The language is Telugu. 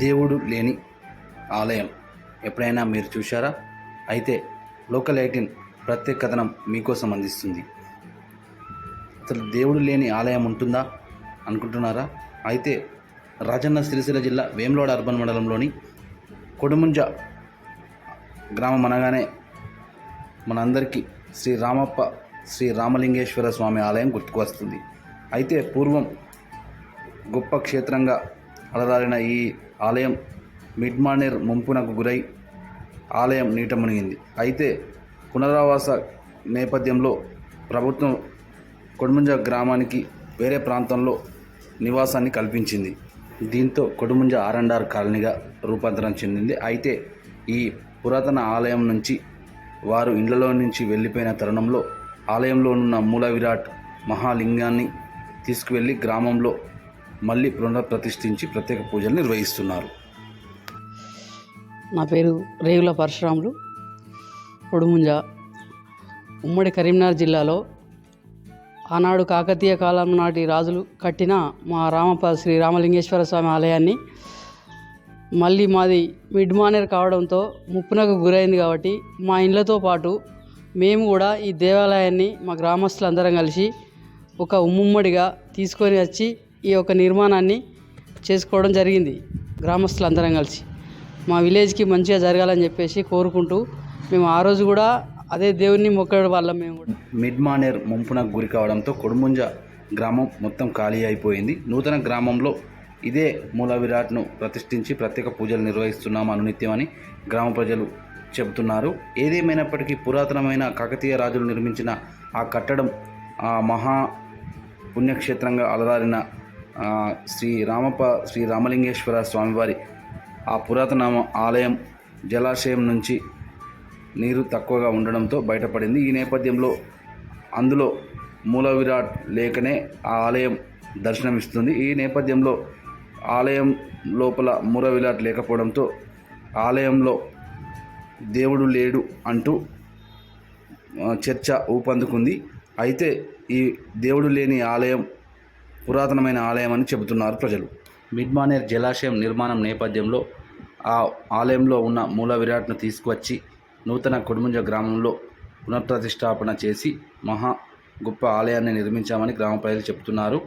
దేవుడు లేని ఆలయం ఎప్పుడైనా మీరు చూశారా? అయితే లోకల్ 18 ప్రత్యేక కథనం మీకోసం అందిస్తుంది. అసలు దేవుడు లేని ఆలయం ఉంటుందా అనుకుంటున్నారా? అయితే రాజన్న సిరిసిల్ల జిల్లా వేములవాడ అర్బన్ మండలంలోని కొడుముంజ గ్రామం అనగానే మనందరికీ శ్రీ రామలింగేశ్వర స్వామి ఆలయం గుర్తుకు వస్తుంది. అయితే పూర్వం గొప్ప క్షేత్రంగా అలరారిన ఈ ఆలయం మిడ్మానేర్ ముంపునకు గురై ఆలయం నీట మునిగింది. అయితే పునరావాస నేపథ్యంలో ప్రభుత్వం కొడుముంజ గ్రామానికి వేరే ప్రాంతంలో నివాసాన్ని కల్పించింది. దీంతో కొడుముంజ R&R కాలనీగా రూపాంతరం చెందింది. అయితే ఈ పురాతన ఆలయం నుంచి వారు ఇళ్లలో నుంచి వెళ్ళిపోయిన తరుణంలో ఆలయంలో ఉన్న మూల విరాట్ మహాలింగాన్ని తీసుకువెళ్ళి గ్రామంలో మళ్ళీ పునఃప్రతిష్ఠించి ప్రత్యేక పూజలు నిర్వహిస్తున్నారు. నా పేరు రేగుల పరశురాములు. కొడుముంజ ఉమ్మడి కరీంనగర్ జిల్లాలో ఆనాడు కాకతీయ కాలం నాటి రాజులు కట్టిన మా శ్రీ రామలింగేశ్వర స్వామి ఆలయాన్ని మళ్ళీ మాది మిడ్మానేర్ కావడంతో ముప్పునకు గురైంది. కాబట్టి మా ఇళ్ళతో పాటు మేము కూడా ఈ దేవాలయాన్ని మా గ్రామస్తులందరం కలిసి ఒక ఉమ్మడిగా తీసుకొని వచ్చి ఈ యొక్క నిర్మాణాన్ని చేసుకోవడం జరిగింది. గ్రామస్తులందరం కలిసి మా విలేజ్కి మంచిగా జరగాలని చెప్పేసి కోరుకుంటూ మేము ఆ రోజు కూడా అదే దేవుణ్ణి మొక్కడం వల్ల మేము కూడా మిడ్మానేర్ ముంపునకు గురి కావడంతో కొడుముంజ గ్రామం మొత్తం ఖాళీ అయిపోయింది. నూతన గ్రామంలో ఇదే మూల విరాట్ను ప్రతిష్ఠించి ప్రత్యేక పూజలు నిర్వహిస్తున్నాం అనునిత్యమని గ్రామ ప్రజలు చెబుతున్నారు. ఏదేమైనప్పటికీ పురాతనమైన కాకతీయ రాజులు నిర్మించిన ఆ కట్టడం ఆ మహా పుణ్యక్షేత్రంగా అలరారిన శ్రీ రామలింగేశ్వర స్వామివారి ఆ పురాతన ఆలయం జలాశయం నుంచి నీరు తక్కువగా ఉండడంతో బయటపడింది. ఈ నేపథ్యంలో అందులో మూల విరాట్ లేకనే ఆ ఆలయం దర్శనమిస్తుంది. ఈ నేపథ్యంలో ఆలయం లోపల మూల విరాట్ లేకపోవడంతో ఆలయంలో దేవుడు లేడు అంటూ చర్చ ఊపందుకుంది. అయితే ఈ దేవుడు లేని ఆలయం పురాతనమైన ఆలయం అని చెబుతున్నారు ప్రజలు. మిడ్మానేర్ జలాశయం నిర్మాణం నేపథ్యంలో ఆ ఆలయంలో ఉన్న మూల విరాట్ను తీసుకువచ్చి నూతన కొడుముంజ గ్రామంలో పునఃప్రతిష్టాపన చేసి మహా గొప్ప ఆలయాన్ని నిర్మించామని గ్రామ ప్రజలు చెబుతున్నారు.